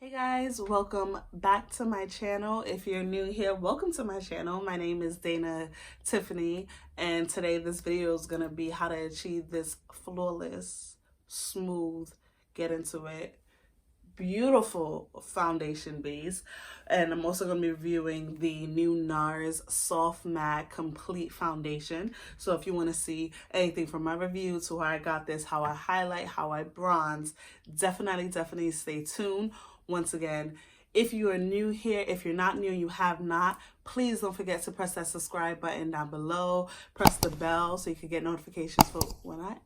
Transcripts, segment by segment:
Hey guys, welcome back to my channel. If you're new here, welcome to my channel. My name is Dana Tiffany, and today this video is going to be how to achieve this flawless, smooth, get into it, beautiful foundation base. And I'm also going to be reviewing the new Nars Soft Matte Complete Foundation. So if you want to see anything from my review to how I got this, how I highlight, how I bronze, definitely stay tuned. Once again, if you are new here, if you're not new, you have not, please don't forget to press that subscribe button down below. Press the bell so you can get notifications for when I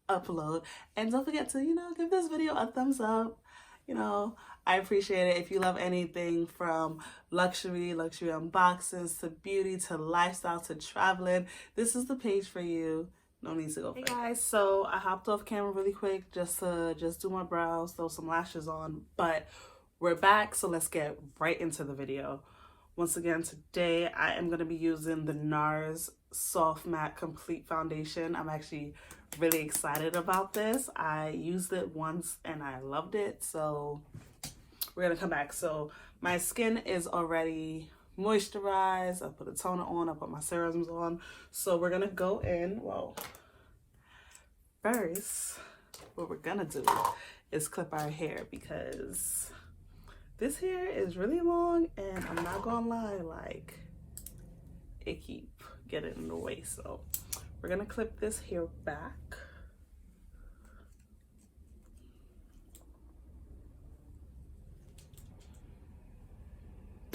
upload. And don't forget to, give this video a thumbs up. I appreciate it. If you love anything from luxury unboxings, to beauty, to lifestyle, to traveling, this is the page for you. No need to go. Hey guys, so I hopped off camera really quick just to do my brows, throw some lashes on, but we're back, so let's get right into the video. Once again, today I am going to be using the Nars Soft Matte Complete Foundation. I'm actually really excited about this. I used it once and I loved it, so we're going to come back. So my skin is already moisturized. I put a toner on, I put my serums on. So we're going to go in. Well, first, what we're going to do is clip our hair because this hair is really long and I'm not gonna lie, like it keep getting in the way. So we're gonna clip this hair back.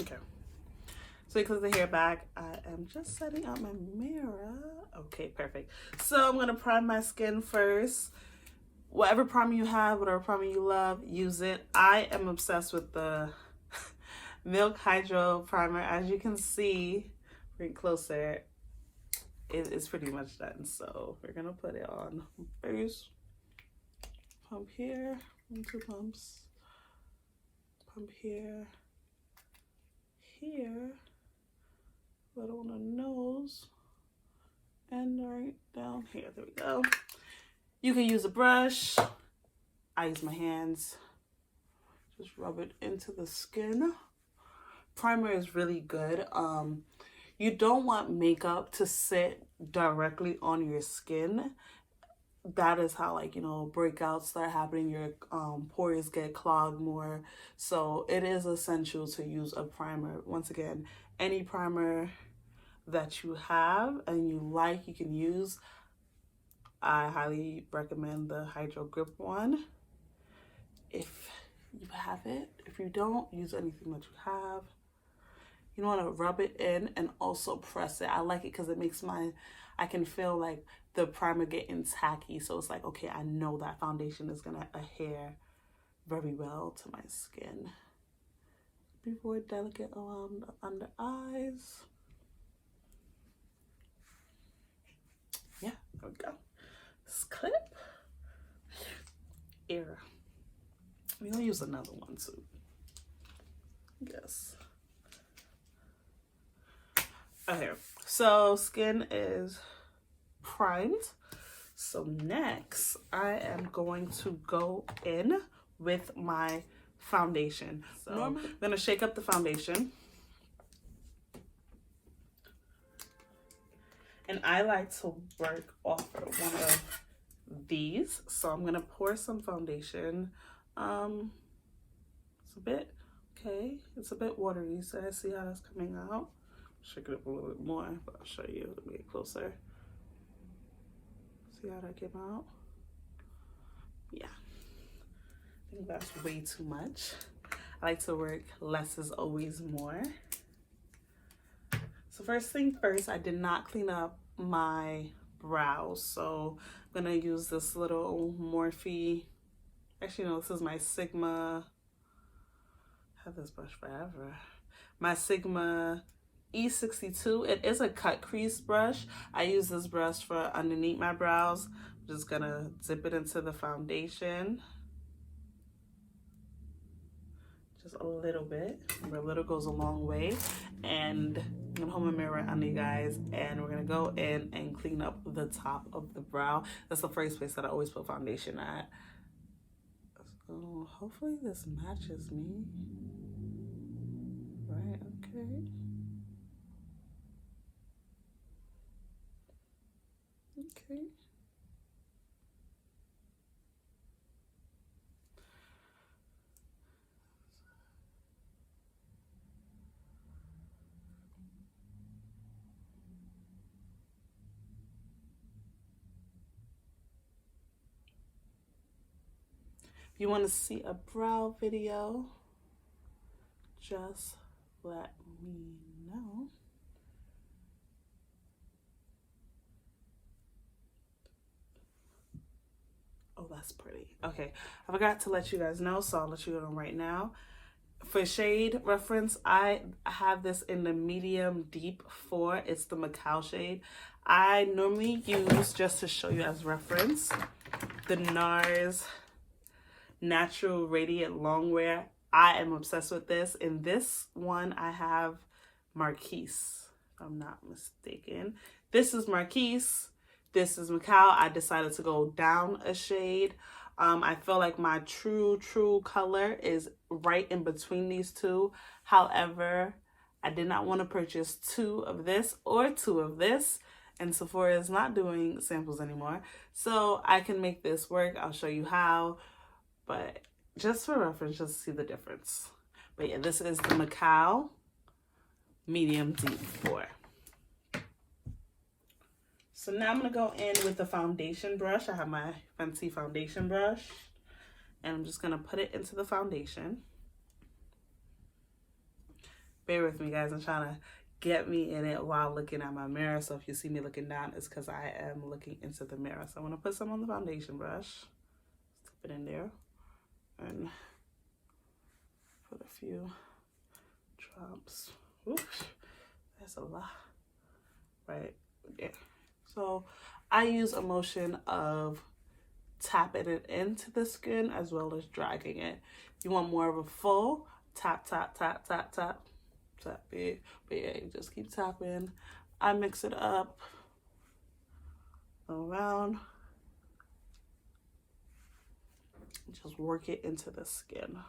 Okay, so you clip the hair back. I am just setting up my mirror. Okay, perfect. So I'm gonna prime my skin first. Whatever primer you have, whatever primer you love, use it. I am obsessed with the Milk Hydro Primer. As you can see, bring closer, it is pretty much done. So we're gonna put it on first. Pump here, 2 pumps. Pump here, here, little on the nose, and right down here. There we go. You can use a brush. I use my hands. Just rub it into the skin. Primer is really good. You don't want makeup to sit directly on your skin. That is how, breakouts start happening. Your pores get clogged more. So it is essential to use a primer. Once again, any primer that you have and you like, you can use. I highly recommend the Hydro Grip one if you have it. If you don't, use anything that you have. You want to rub it in and also press it. I like it because it makes I can feel like the primer getting tacky. So it's like, okay, I know that foundation is going to adhere very well to my skin. Be more delicate around the under eyes. Yeah, there we go. Clip. Ear. We're gonna use another one too. Yes. Okay, so skin is primed. So next, I am going to go in with my foundation. So I'm gonna shake up the foundation. And I like to work off of one of these. So I'm gonna pour some foundation. It's a bit, okay, it's a bit watery, so I see how that's coming out. Shake it up a little bit more, but I'll show you. Let me get closer. See how that came out? Yeah, I think that's way too much. I like to work less is always more. So first thing first, I did not clean up my brows. So I'm gonna use this little Morphe. Actually, no, this is my Sigma. I've had this brush forever. My Sigma E62. It is a cut crease brush. I use this brush for underneath my brows. I'm just gonna dip it into the foundation. Just a little bit. Remember, a little goes a long way. And I'm gonna hold my mirror under you guys, and we're gonna go in and clean up the top of the brow. That's the first place that I always put foundation at. So hopefully this matches me. Right, okay. Okay. If you want to see a brow video, just let me know. Oh, that's pretty. Okay, I forgot to let you guys know, so I'll let you know right now. For shade reference, I have this in the medium deep 4. It's the Macau shade. I normally use, just to show you as reference, the Nars Natural Radiant Longwear. I am obsessed with this. In this one, I have Marquise, if I'm not mistaken. This is Marquise. This is Macau. I decided to go down a shade. I feel like my true color is right in between these two. However, I did not want to purchase 2 of this or 2 of this. And Sephora is not doing samples anymore. So I can make this work. I'll show you how. But just for reference, just see the difference. But yeah, this is the Macau medium deep 4. So now I'm going to go in with the foundation brush. I have my fancy foundation brush. And I'm just going to put it into the foundation. Bear with me, guys. I'm trying to get me in it while looking at my mirror. So if you see me looking down, it's because I am looking into the mirror. So I'm going to put some on the foundation brush. Tip it in there. And put a few drops. Oops, that's a lot. Right there. So I use a motion of tapping it into the skin as well as dragging it. If you want more of a full tap, tap, tap, tap, tap, tap it. But yeah, you just keep tapping. I mix it up around. Just work it into the skin.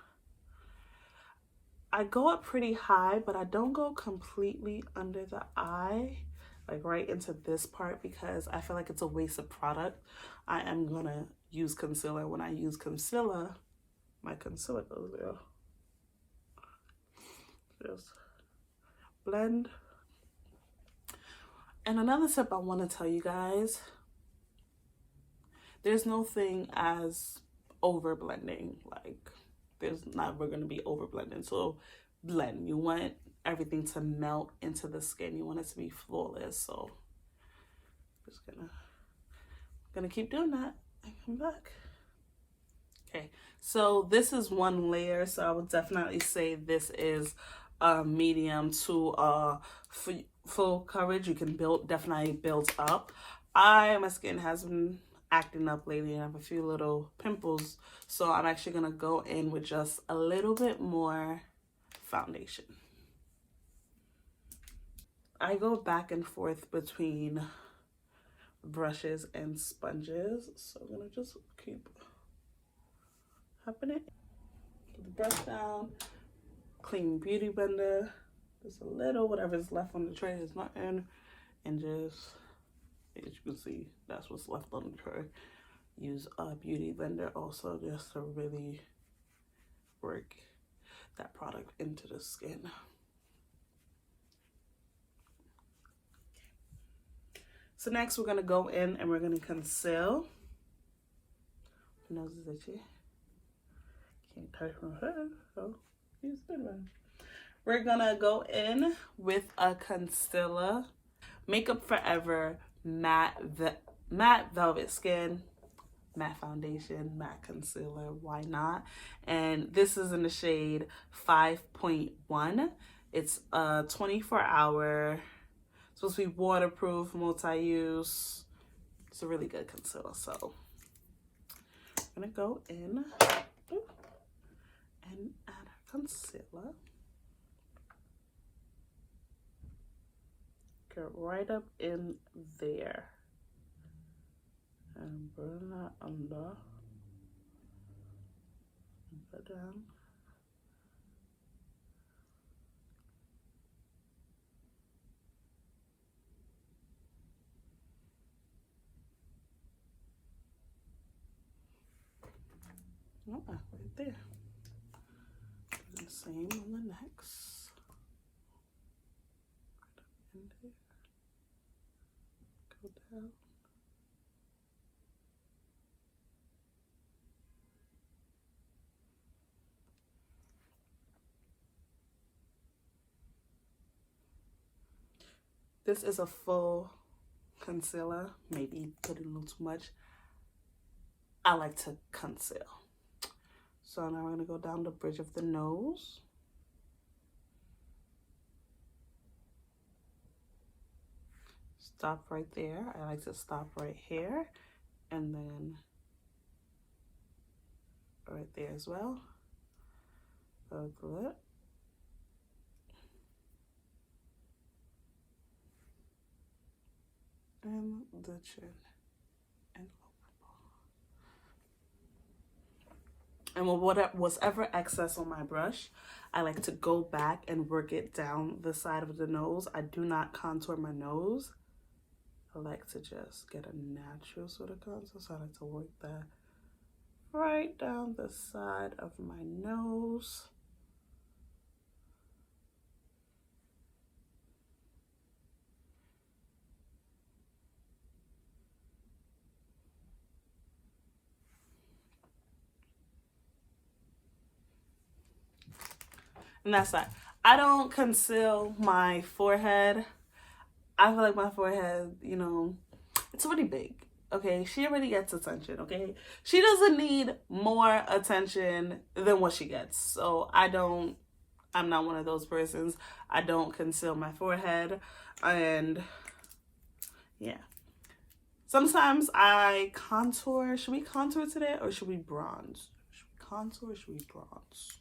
I go up pretty high, but I don't go completely under the eye, like right into this part, because I feel like it's a waste of product. I am gonna use concealer. When I use concealer, my concealer goes there. Just blend. And another tip I want to tell you guys, there's no thing as over blending. Like, there's never going to be over blending. So blend. You want everything to melt into the skin. You want it to be flawless. So just gonna keep doing that and come back. Okay, so this is one layer. So I would definitely say this is medium to full coverage. You can definitely build up. My skin has been acting up lately. I have a few little pimples, so I'm actually gonna go in with just a little bit more foundation. I go back and forth between brushes and sponges, so I'm gonna just keep tapping it. Put the brush down, clean beauty blender, just a little, whatever's left on the tray is nothing, and just, as you can see, that's what's left on the tray. Use a beauty blender also just to really work that product into the skin. So next we're gonna go in and we're gonna conceal. My nose is itchy. Can't touch my head, so use the one. We're gonna go in with a concealer. Makeup Forever matte velvet skin, matte foundation, matte concealer, why not? And this is in the shade 5.1. It's a 24-hour, supposed to be waterproof, multi-use. It's a really good concealer. So I'm gonna go in and add our concealer. Get right up in there and burn that under. it down. Oh, right there. Do the same on the next. Right up in there. Go down. This is a full concealer. Maybe put in a little too much. I like to conceal. So now we're going to go down the bridge of the nose. Stop right there. I like to stop right here. And then right there as well. Go through it. And the chin. And whatever excess on my brush, I like to go back and work it down the side of the nose. I do not contour my nose. I like to just get a natural sort of contour. So I like to work that right down the side of my nose. And that's that. I don't conceal my forehead. I feel like my forehead, you know, it's already big. Okay, she already gets attention. Okay, she doesn't need more attention than what she gets. So I'm not one of those persons. I don't conceal my forehead. And yeah, sometimes I contour. Should we contour today or should we bronze? Should we contour or should we bronze?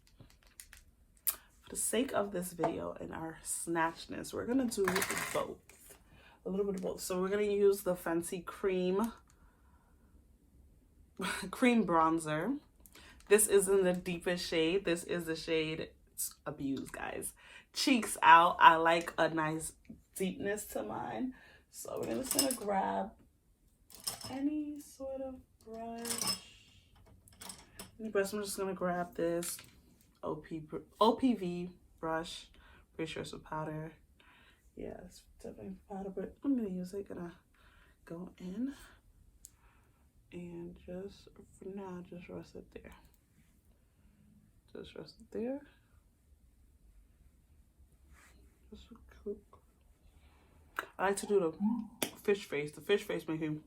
For the sake of this video and our snatchness, we're gonna do both. A little bit of both. So we're gonna use the fancy cream bronzer. This is in the deepest shade. This is the shade Abuse, guys. Cheeks Out. I like a nice deepness to mine. So we're just gonna grab any sort of brush. I'm just gonna grab this OPV brush. Pretty sure it's a powder. Yeah, it's definitely powder, but I'm gonna use it. Gonna go in and just for now, just rest it there. Just rest it there. Just a quick. I like to do the fish face. The fish face making.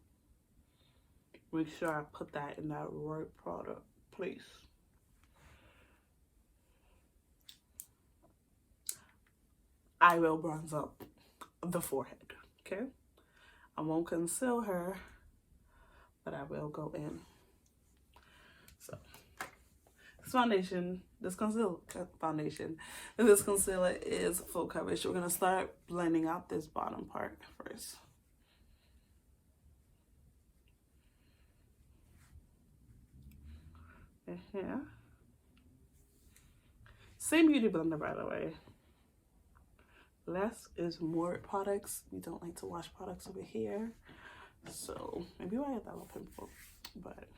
Make sure I put that in that right product place. I will bronze up the forehead, okay? I won't conceal her, but I will go in. So, this concealer is full coverage. We're gonna start blending out this bottom part first. And here. Same beauty blender, by the way. Less is more products. We don't like to wash products over here. So maybe I had that little pimple, but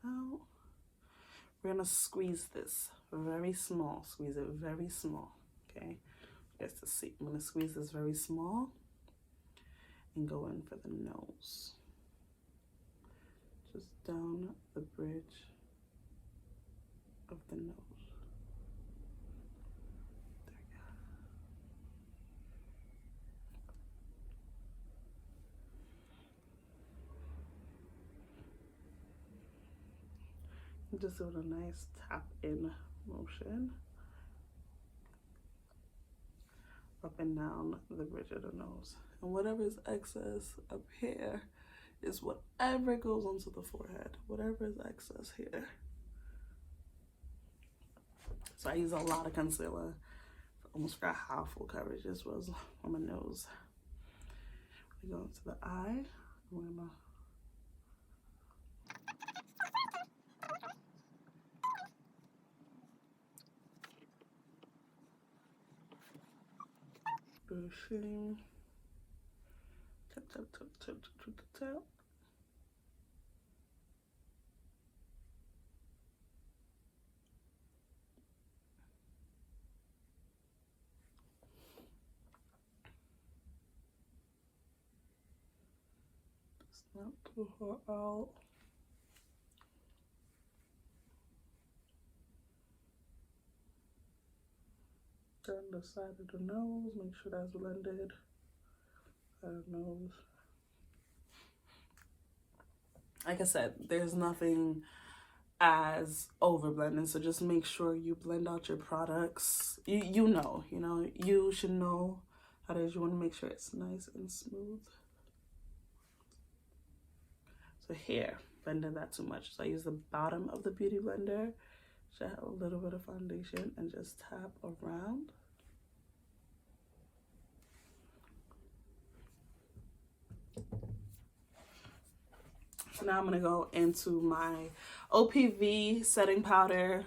now we're gonna squeeze this very small. Squeeze it very small. Okay. Just to see. I'm gonna squeeze this very small and go in for the nose. Just down the bridge of the nose. Just doing a nice tap in motion up and down the bridge of the nose, and whatever is excess up here is whatever goes onto the forehead, whatever is excess here. So I use a lot of concealer. Almost forgot how full coverage this was on my nose. We go into the eye. I'm gonna the shading. Tap, tap, tap, tap, tap, tap, tap. Just not pull her out. Down the side of the nose, make sure that's blended. Side of the nose. Like I said, there's nothing as over blending, so just make sure you blend out your products. You know, you should know how it is. You want to make sure it's nice and smooth. So here, blended that too much, so I use the bottom of the beauty blender to have a little bit of foundation and just tap around. So now I'm going to go into my OPV setting powder.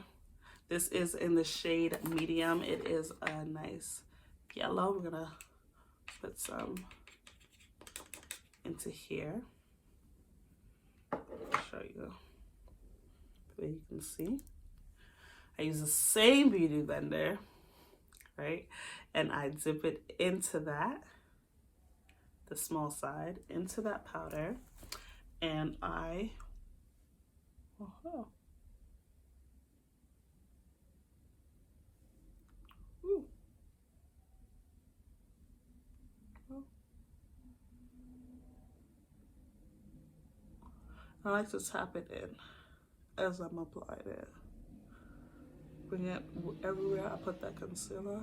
This is in the shade medium. It is a nice yellow. We're going to put some into here. I'll show you the way you can see. I use the same beauty blender, right? And I dip it into that, the small side, into that powder. And I, I like to tap it in as I'm applying it. Bring it everywhere I put that concealer.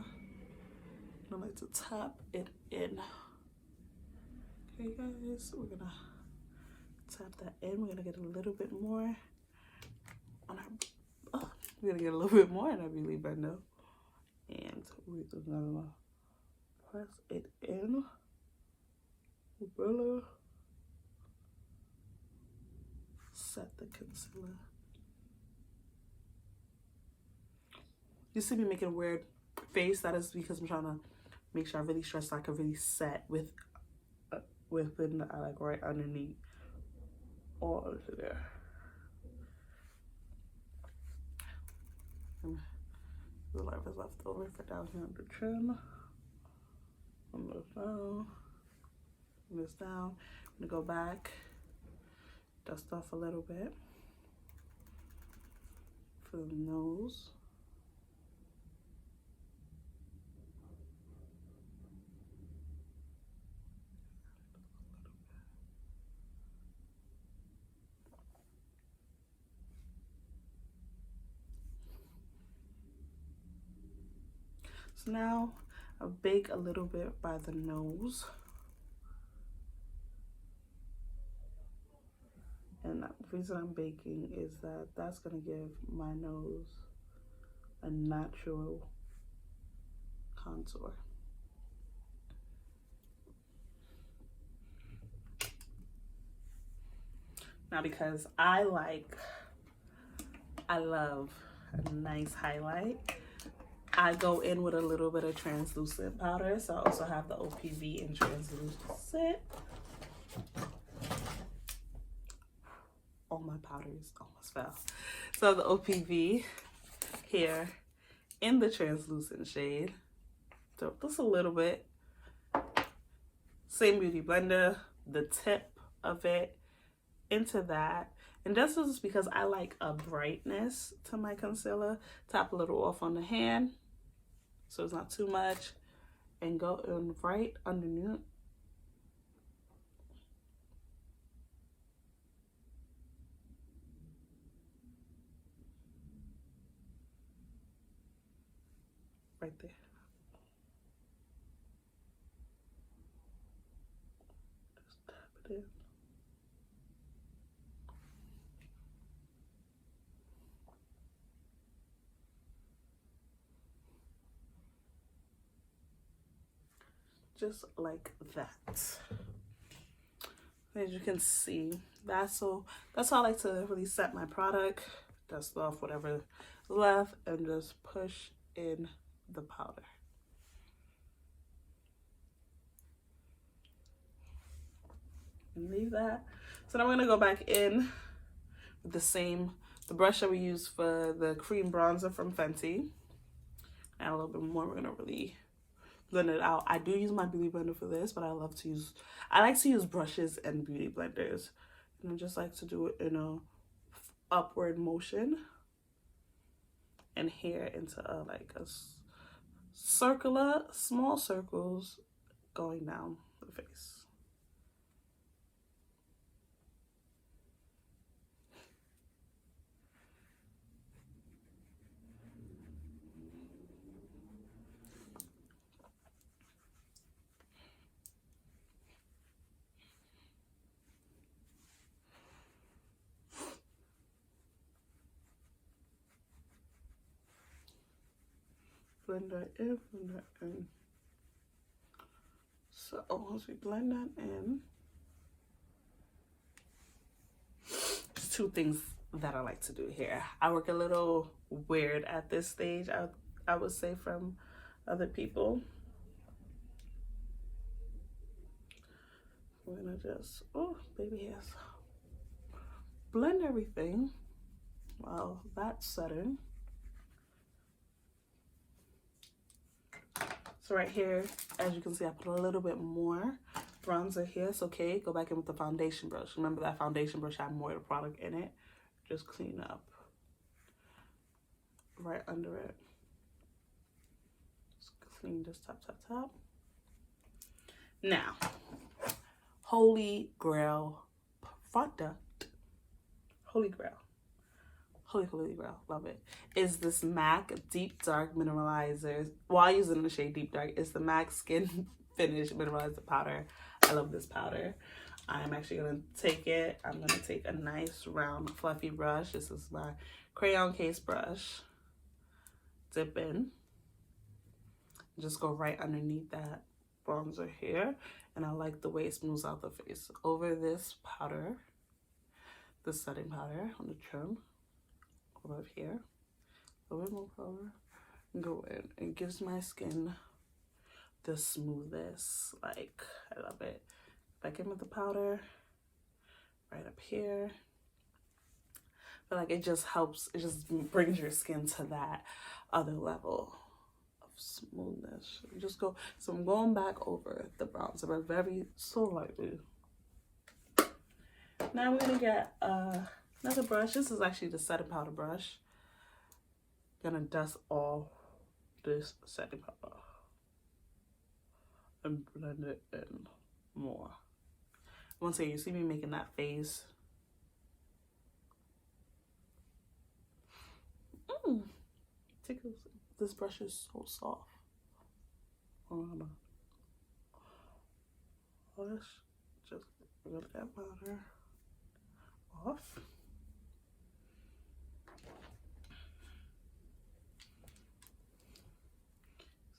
I like to tap it in. Okay, guys, we're gonna tap that in. We're gonna get a little bit more on our. We're gonna get a little bit more on our beauty blender, and we're gonna press it in. Umbrella. Set the concealer. You see me making a weird face. That is because I'm trying to make sure I really stretch so I can really set within the eye, like right underneath all over there. And the light is left over for down here on the chin. From this down. From this down. I'm gonna go back, dust off a little bit for the nose. So now I'll bake a little bit by the nose. And the reason I'm baking is that that's gonna give my nose a natural contour. Now, because I love a nice highlight, I go in with a little bit of translucent powder. So I also have the OPV in translucent. All my powders almost fell. So the OPV here in the translucent shade. So just a little bit. Same beauty blender, the tip of it into that. And this is because I like a brightness to my concealer. Tap a little off on the hand so it's not too much, and go in right underneath. Right there. Just tap it in. Just like that. As you can see, that's how I like to really set my product. Dust off whatever left and just push in the powder. and leave that. So now I'm gonna go back in with the brush that we use for the cream bronzer from Fenty. Add a little bit more. We're gonna really blend it out. I do use my beauty blender for this, but I like to use brushes and beauty blenders. And I just like to do it in a upward motion and here into like a circular, small circles going down the face. Blend that in, blend that in. So once we blend that in, there's two things that I like to do here. I work a little weird at this stage, I would say, from other people. We're gonna just, oh, baby hairs. Blend everything while that's setting. So right here, as you can see, I put a little bit more bronzer here. It's okay. Go back in with the foundation brush. Remember that foundation brush had more of the product in it. Just clean up right under it. Just clean this top. Now, holy grail product. Holy grail. Holy grail, love it, is this MAC Deep Dark Mineralizer. While using the shade Deep Dark, it's the MAC Skin Finish Mineralizer Powder. I love this powder. I'm actually gonna take it. I'm gonna take a nice round fluffy brush. This is my crayon case brush. Dip in. Just go right underneath that bronzer here. And I like the way it smooths out the face. Over this powder, the setting powder on the trim. Over here, a little bit more powder, go in. It gives my skin the smoothest. Like, I love it. Back in with the powder, right up here. But like, it just helps, it just brings your skin to that other level of smoothness. You just go, so I'm going back over the bronzer, but very so lightly. Now we're gonna get another brush. This is actually the setting powder brush. Gonna dust all this setting powder and blend it in more. Once again, you see me making that face. Tickles. This brush is so soft. Let's just get that powder off.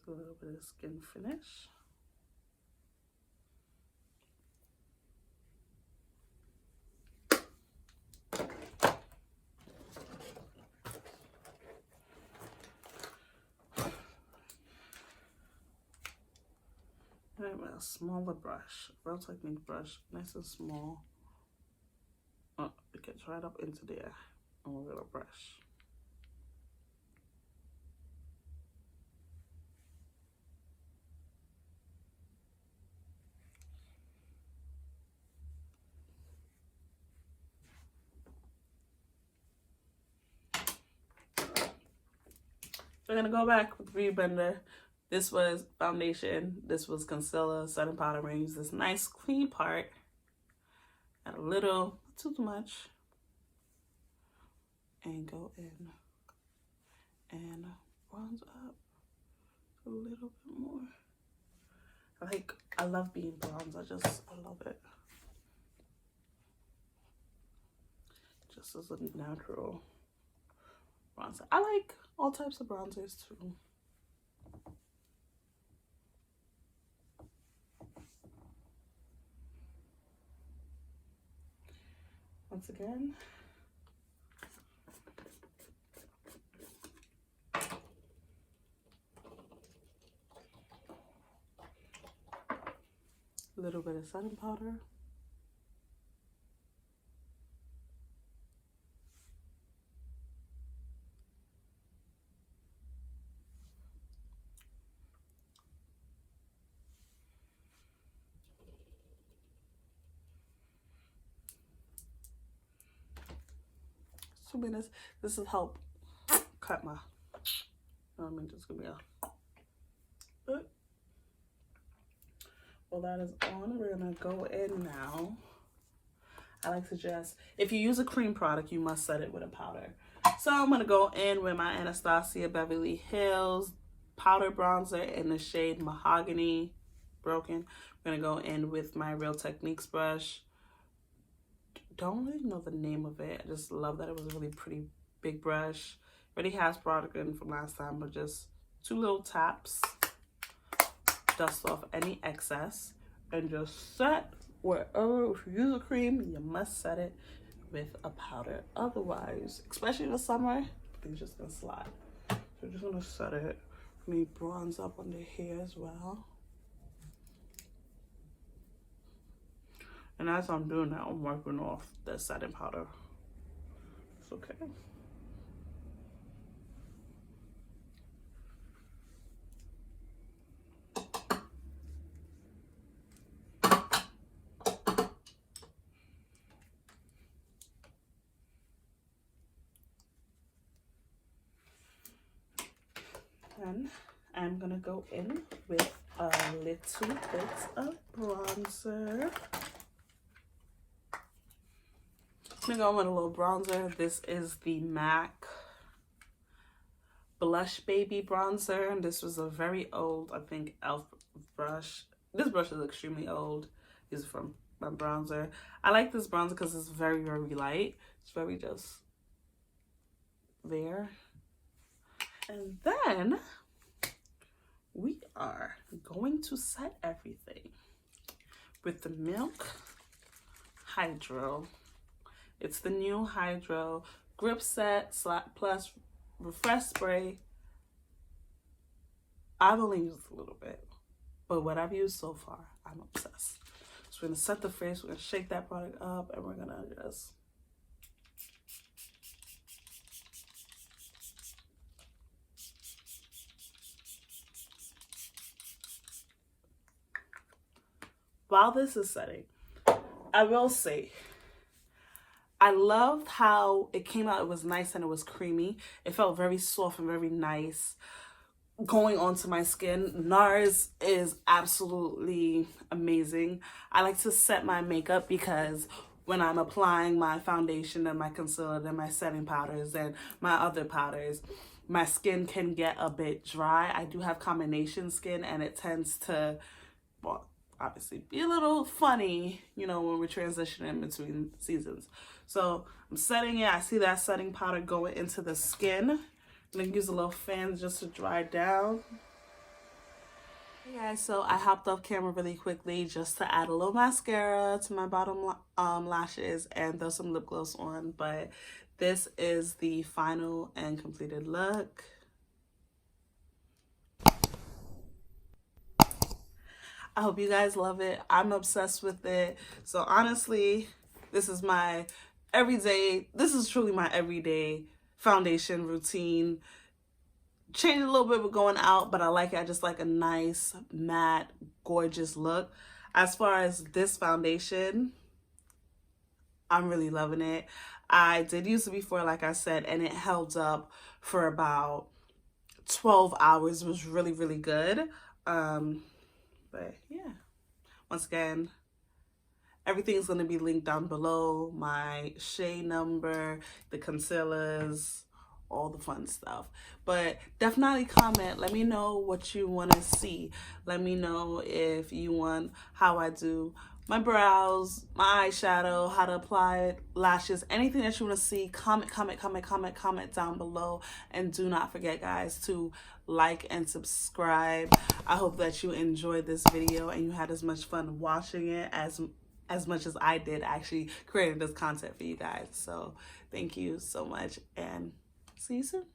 A little bit of skin finish. And I have a smaller brush, Brow Technique brush, nice and small. It gets right up into there. And we're gonna brush. We're gonna go back with the Beauty Blender. This was foundation, this was concealer, setting powder. We're gonna use this nice clean part. Add a little, not too much. And go in and bronze up a little bit more. I love being bronze. I love it. Just as a natural bronzer. I like all types of bronzers too. Once again, a little bit of setting powder. 2 minutes. This will help cut my, I mean, just give me a, well, that is on. We're gonna go in now. I like to just, if you use a cream product, you must set it with a powder. So I'm gonna go in with my Anastasia Beverly Hills powder bronzer in the shade Mahogany Broken. I'm gonna go in with my Real Techniques brush. Don't really know the name of it. I just love that it was a really pretty big brush. Already has product in from last time, but just 2 little taps. Dust off any excess and just set wherever. If you use a cream, you must set it with a powder. Otherwise, especially in the summer, things just gonna slide. So I'm just gonna set it. Let me bronze up under here as well. And as I'm doing that, I'm wiping off the setting powder. It's okay. And I'm gonna go in with a little bit of bronzer. I'm gonna go in with a little bronzer. This is the MAC Blush Baby bronzer, and this was a very old, I think, e.l.f. brush. This brush is extremely old. This is from my bronzer. I like this bronzer because it's very, very light. It's very just there. And then we are going to set everything with the Milk Hydro. It's the new Hydro Grip Set plus Refresh Spray. I've only used a little bit, but what I've used so far, I'm obsessed. So we're gonna set the face, we're gonna shake that product up, and we're gonna just while this is setting, I will say, I loved how it came out. It was nice and it was creamy. It felt very soft and very nice going onto my skin. Nars is absolutely amazing. I like to set my makeup because when I'm applying my foundation and my concealer and my setting powders and my other powders, my skin can get a bit dry. I do have combination skin and it tends to, well, obviously be a little funny, you know, when we're transitioning between seasons. So I'm setting it. I see that setting powder going into the skin. I'm gonna use a little fan just to dry down. Hey guys, so I hopped off camera really quickly just to add a little mascara to my bottom lashes and throw some lip gloss on, but this is the final and completed look. I hope you guys love it. I'm obsessed with it. So honestly, this is my everyday, this is truly my everyday foundation routine. Change a little bit with going out, but I like it. I just like a nice, matte, gorgeous look. As far as this foundation, I'm really loving it. I did use it before, like I said, and it held up for about 12 hours. It was really, really good. But yeah, once again, everything's going to be linked down below. My shade number, the concealers, all the fun stuff. But definitely comment. Let me know what you want to see. Let me know if you want how I do my brows, my eyeshadow, how to apply lashes, anything that you want to see. Comment down below. And do not forget, guys, to like and subscribe. I hope that you enjoyed this video and you had as much fun watching it as much as I did actually creating this content for you guys. So thank you so much and see you soon.